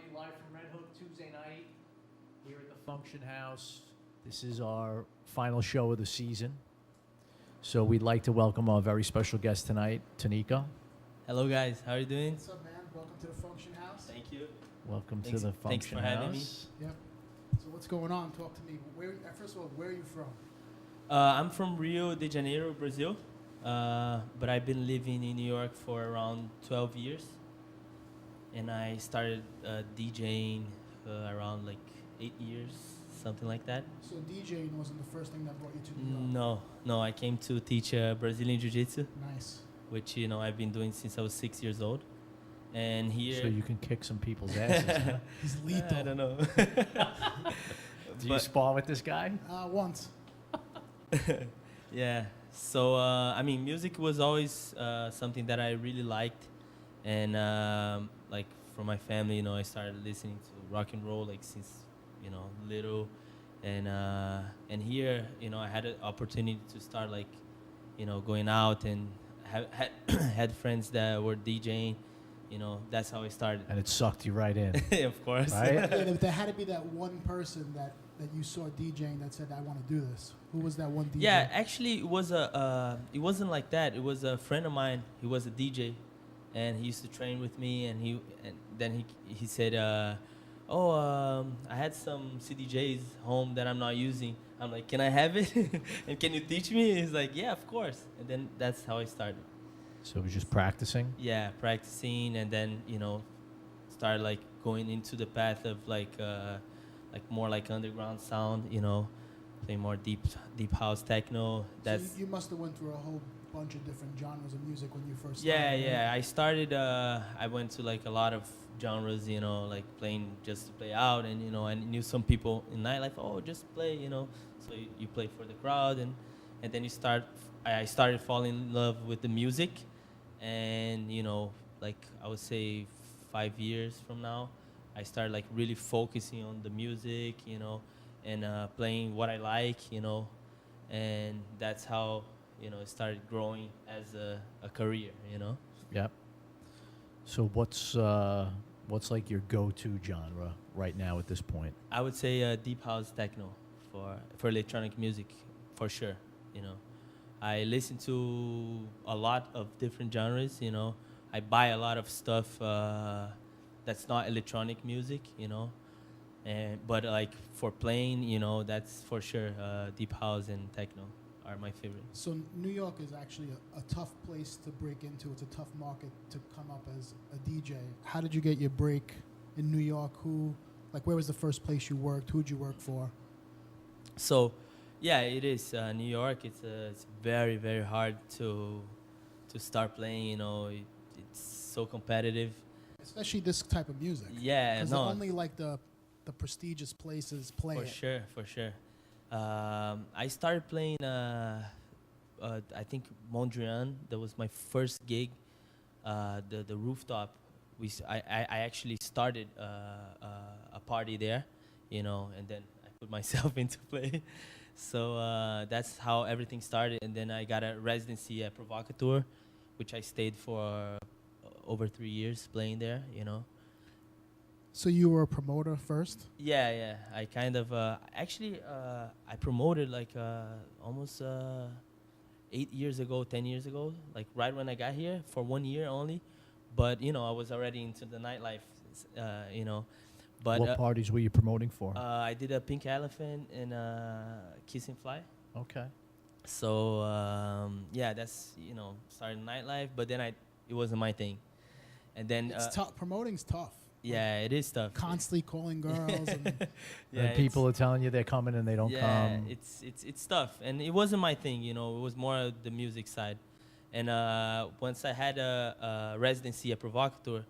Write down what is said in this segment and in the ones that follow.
everybody. Live from Redhook Tuesday night here at the Function House. This is our final show of the season. So we'd like to welcome our very special guest tonight, Tunico. Hello, guys. How are you doing? What's up, man? Welcome to the Function House. Thank you. Welcome Thanks- to the thanks Function for House. having me. Yep. So what's going on? Talk to me. First of all, where are you from? I'm from Rio de Janeiro, Brazil, but I've been living in New York for around 12 years. And I started DJing around like 8 years, something like that. So DJing wasn't the first thing that brought you to New York? No. I came to teach Brazilian Jiu-Jitsu, Nice. which, I've been doing since I was 6 years old. And here... So you can kick some people's asses. Huh? He's lethal. I don't know. Do you spar with this guy? Once. Yeah. So, music was always something that I really liked. And, like, from my family, I started listening to rock and roll, like, since, little. And here, I had an opportunity to start, like, going out and had friends that were DJing. That's how I started. And it sucked you right in. Of course. Right? Yeah, there had to be that one person that you saw DJing that said, I want to do this. Who was that one DJ? Yeah, actually, it wasn't like that. It was a friend of mine. He was a DJ, and he used to train with me. And then he said, I had some CDJs home that I'm not using. I'm like, can I have it? And can you teach me? He's like, yeah, of course. And then that's how I started. So it was just practicing? Yeah, practicing, and then started like going into the path of like more like underground sound. Playing more deep house techno. That's So you must have went through a whole bunch of different genres of music when you first started. Yeah. I started. I went to like a lot of genres. Like playing just to play out, and I knew some people in nightlife. Oh, just play. So you play for the crowd, and then I started falling in love with the music, and like I would say 5 years from now, I started like really focusing on the music, and playing what I like, and that's how it started growing as a career, Yep. So what's like your go-to genre right now at this point? I would say deep house techno for electronic music, for sure. I listen to a lot of different genres. I buy a lot of stuff that's not electronic music. But like for playing, that's for sure deep house and techno are my favorite. So New York is actually a tough place to break into. It's a tough market to come up as a DJ. How did you get your break in New York? Where was the first place you worked? Who'd you work for? So, yeah, it is New York. It's very, very hard to start playing. It's so competitive. Especially this type of music. Yeah, Because no. only like the prestigious places play it. For sure. I started playing. I think Mondrian. That was my first gig. The rooftop. I actually started a party there, and then I put myself into play. So that's how everything started. And then I got a residency at Provocateur, which I stayed for over 3 years playing there. So you were a promoter first? Yeah. I kind of I promoted like almost 8 years ago, 10 years ago, like right when I got here for 1 year only. But I was already into the nightlife, But What parties were you promoting for? I did a Pink Elephant and Kiss and Fly. Okay. So yeah, that's started nightlife, but then it wasn't my thing. And then It's tough. Promoting's tough. yeah, it is tough. Constantly calling girls. And And people are telling you they're coming and they don't come. it's tough, and it wasn't my thing. It was more the music side. And once I had a residency at Provocateur,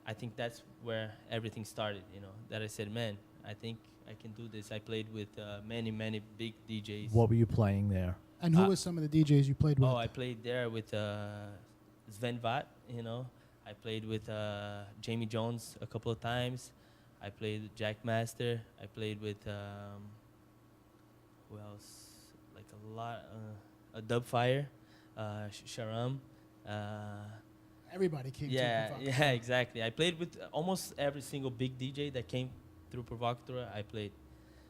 I think that's where everything started. That I said, man, I think I can do this. I played with many big DJs. What were you playing there? And who was some of the DJs you played with? Oh, I played there with Sven Vath, I played with Jamie Jones a couple of times. I played with Jack Master. I played with, who else? Like a lot, Dubfire, Sharam. Everybody came Yeah, to yeah, exactly. I played with almost every single big DJ that came through Provocateur. I played.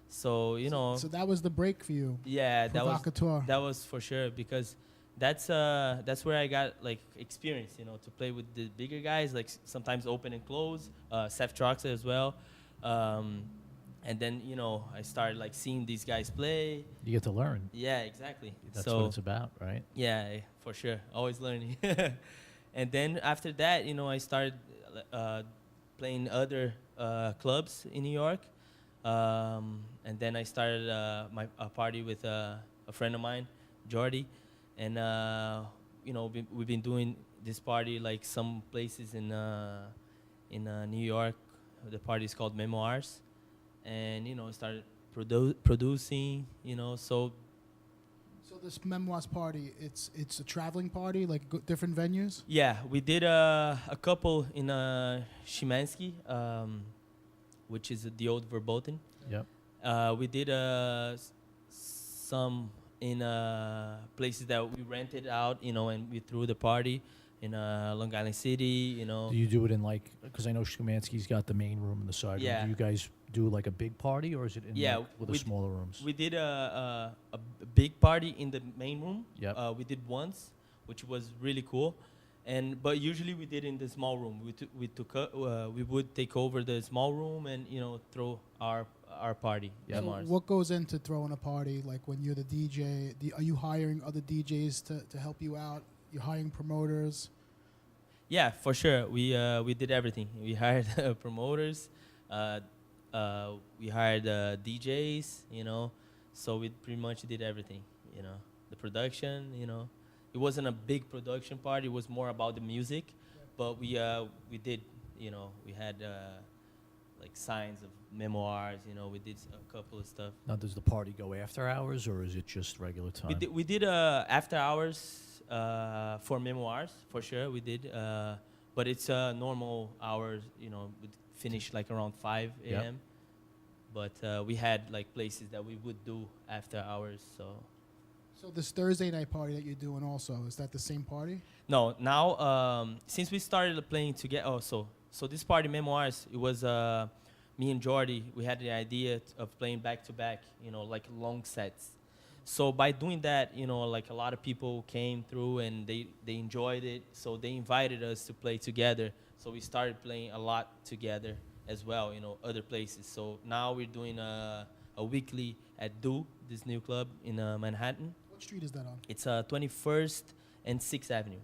So you know. So that was the break for you. Yeah, Provocateur. that was for sure, because that's where I got like experience, you know, to play with the bigger guys, like sometimes open and close, Seth Troxa as well, and then you know I started like seeing these guys play. You get to learn. Yeah, exactly. That's so what it's about, right? yeah, for sure, always learning. And then after that, you know, I started playing other clubs in New York. And then I started a party with a friend of mine, Jordy, and you know we've been doing this party like some places in New York. The party is called Memoirs, and you know started producing. You know, so this Memoirs party, it's a traveling party, like different venues. yeah, we did a couple in Szymanski, which is the old Verboten. Yep. We did some in places that we rented out, you know, and we threw the party in Long Island City, you know. Do you do it in like, because I know Szymanski's got the main room and the side Yeah. room. Do you guys do like a big party, or is it in like, with the smaller rooms? We did a big party in the main room. Yep. We did once, which was really cool. But usually we did in the small room. We would take over the small room and you know throw our party. Yeah. So what goes into throwing a party? Like when you're the DJ, are you hiring other DJs to help you out? You're hiring promoters. Yeah, for sure. We did everything. We hired promoters. We hired DJs. You know, so we pretty much did everything. You know, the production. You know. It wasn't a big production party. It was more about the music, but we did, you know, we had like signs of Memoirs. You know, we did a couple of stuff. Now, does the party go after hours, or is it just regular time? We did after hours for Memoirs for sure. We did, but it's normal hours. You know, we finish like around 5 a.m. Yep. But we had like places that we would do after hours. So this Thursday night party that you're doing also, is that the same party? No, now since we started playing together, so this party Memoirs, it was me and Jordy. We had the idea of playing back to back, you know, like long sets. So by doing that, you know, like a lot of people came through and they enjoyed it. So they invited us to play together. So we started playing a lot together as well, you know, other places. So now we're doing a weekly at Do, this new club in Manhattan. What street is that on? It's 21st and 6th Avenue.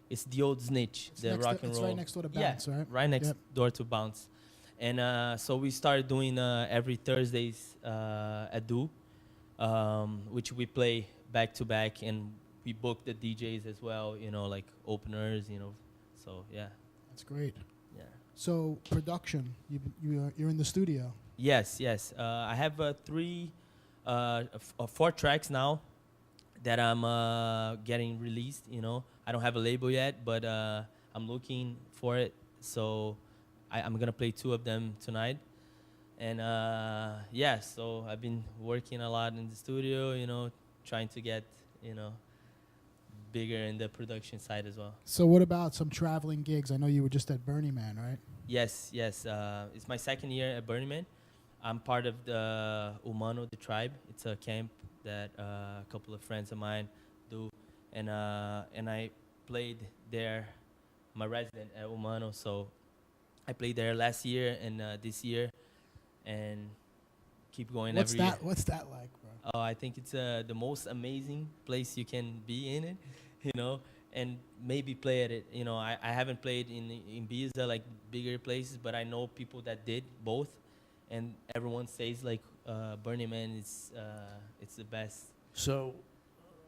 It's the old Snitch, It's the rock and it's roll. right next door to Bounce, right? Right next Yep. door to Bounce. And so we started doing every Thursdays at Do, which we play back to back, and we book the DJs as well, you know, like openers, you know. So, yeah. That's great. Yeah. So production, you're in the studio. Yes. I have 4 tracks now that I'm getting released, you know. I don't have a label yet, but I'm looking for it. So I'm going to play 2 of them tonight. And yeah, so I've been working a lot in the studio, you know, trying to get, you know, bigger in the production side as well. So what about some traveling gigs? I know you were just at Burning Man, right? Yes. It's my 2nd year at Burning Man. I'm part of the Humano, the tribe. It's a camp that a couple of friends of mine do. And I played there. I'm a resident at Humano, so I played there last year and this year, and keep going every year. What's that like, bro? Oh, I think it's the most amazing place you can be in it, you know, and maybe play at it. You know, I haven't played in Ibiza, like bigger places, but I know people that did both, and everyone says like Burning Man is it's the best. So,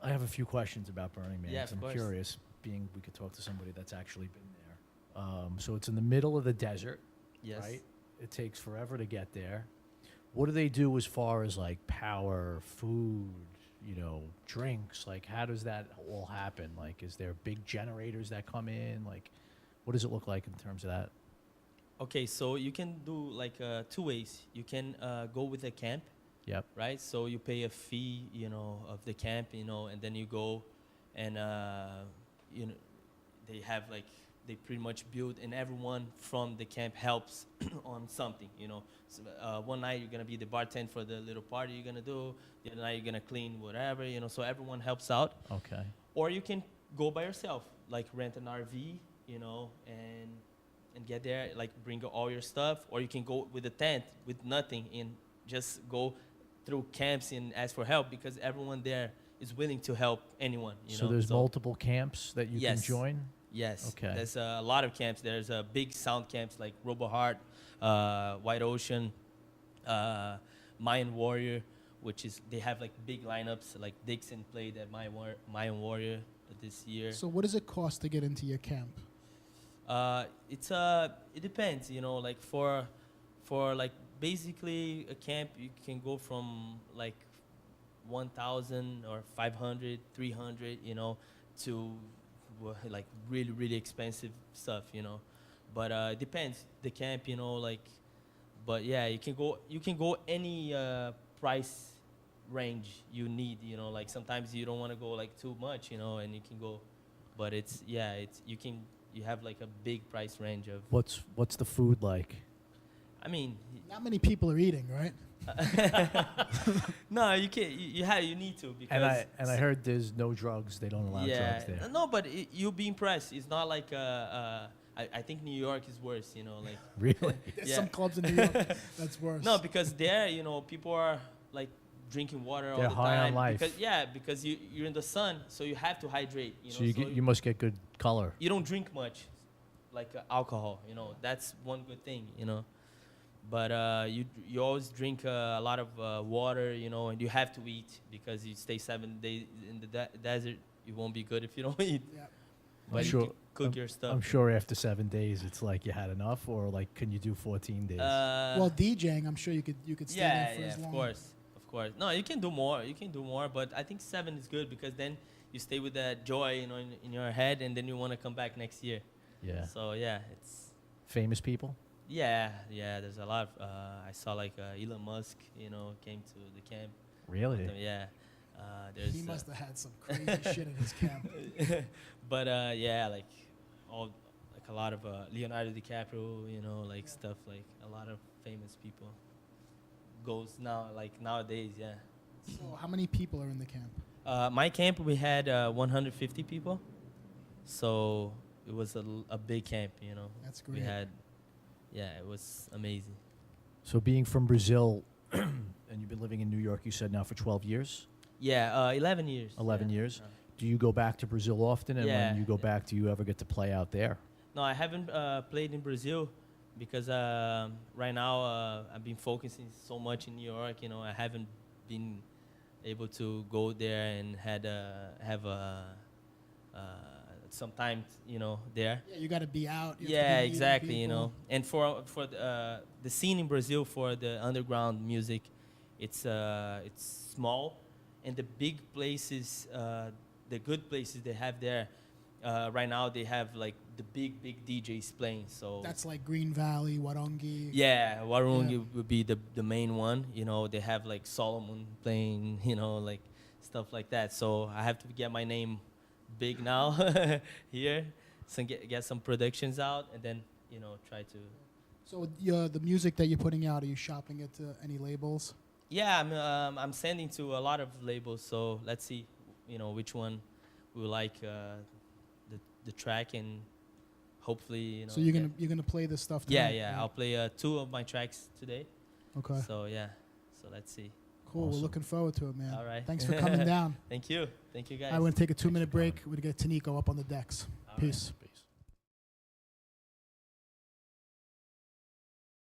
I have a few questions about Burning Man. Yeah, 'Cause of I'm course. curious, being we could talk to somebody that's actually been there. So it's in the middle of the desert, Yes. right? It takes forever to get there. What do they do as far as like power, food, you know, drinks? Like, how does that all happen? Like, is there big generators that come in? Like, what does it look like in terms of that? Okay, so you can do like 2 ways. You can go with a camp, Yep. right? So you pay a fee, you know, of the camp, you know, and then you go and, you know, they have like they pretty much build, and everyone from the camp helps on something, you know. So, one night you're gonna be the bartender for the little party you're gonna do. The other night you're gonna clean whatever, you know. So everyone helps out. Okay. Or you can go by yourself, like rent an RV, you know, and get there, like bring all your stuff. Or you can go with a tent with nothing and just go through camps and ask for help, because everyone there is willing to help anyone, you know. So there's multiple camps that you can Yes. join? Yes. Okay. There's a lot of camps. There's big sound camps like Robo Heart, White Ocean, Mayan Warrior, which is, they have like big lineups. Like Dixon played at Mayan Warrior this year. So what does it cost to get into your camp? It depends, you know. Like for like basically a camp, you can go from like 1,000 or 500, 300, you know, to like really expensive stuff, you know. But it depends the camp, you know, like. But yeah, you can go any price range you need, you know. Like sometimes you don't want to go like too much, you know, and you can go. But you have like a big price range of. What's the food like? I mean, Not many people are eating, right? no, you can't. You need to, because. And I heard there's no drugs. They don't allow drugs there. No, but you'll be impressed. It's not like I think New York is worse, you know, like. Really? There's Yeah. some clubs in New York that's worse. No, because there, you know, people are like drinking water all They're the high on time. life. Because you're in the sun, so you have to hydrate. You know, So you must get good color. you don't drink much, like alcohol. You know, that's one good thing. You know, but you always drink a lot of water. You know, and you have to eat, because you stay 7 days in the desert. You won't be good if you don't eat. Yeah. But Sure. you can cook your stuff. I'm sure after 7 days, it's like you had enough, or like, can you do 14 days? Well, DJing, I'm sure you could stay there for as long. Of course. No, you can do more. But I think 7 is good, because then you stay with that joy, you know, in your head, and then you want to come back next year. Yeah. So yeah, it's. Famous people? Yeah. There's a lot. I saw like Elon Musk, you know, came to the camp. Really? Yeah. There's. He must have had some crazy shit in his camp. But yeah, like a lot of Leonardo DiCaprio, you know, like stuff, like a lot of famous people goes now, like nowadays, yeah. So how many people are in the camp? My camp, we had 150 people, so it was a big camp, you know. That's great. We had, yeah, it was amazing. So being from Brazil, and you've been living in New York, you said now for 12 years? Yeah, 11 years. 11 yeah. years? Do you go back to Brazil often? And Yeah. when you go back, do you ever get to play out there? No, I haven't played in Brazil, because right now I've been focusing so much in New York. You know, I haven't been able to go there and have some time, you know, there. Yeah, you got to be out. you have to Yeah, be meeting exactly. You people. know, and for the scene in Brazil for the underground music, it's small, and the big places, the good places they have there. Right now they have like the big DJs playing. So That's like Green Valley, Warongi. yeah, Warungi Yeah. would be the main one. You know, they have like Solomon playing. You know, like stuff like that. So I have to get my name big now here, so get some productions out, and then, you know, try to. So the music that you're putting out, are you shopping it to any labels? Yeah, I'm sending to a lot of labels. So let's see, you know, which one we like the track, and hopefully, you know. So you're gonna play this stuff Yeah, tonight, yeah. right? I'll play 2 of my tracks today. Okay. So yeah, so let's see. Cool. Awesome. We're looking forward to it, man. All right. Thanks for coming down. Thank you, guys. I want to take a 2-minute for coming. break. We're gonna get Tunico up on the decks. All right. Peace. Peace.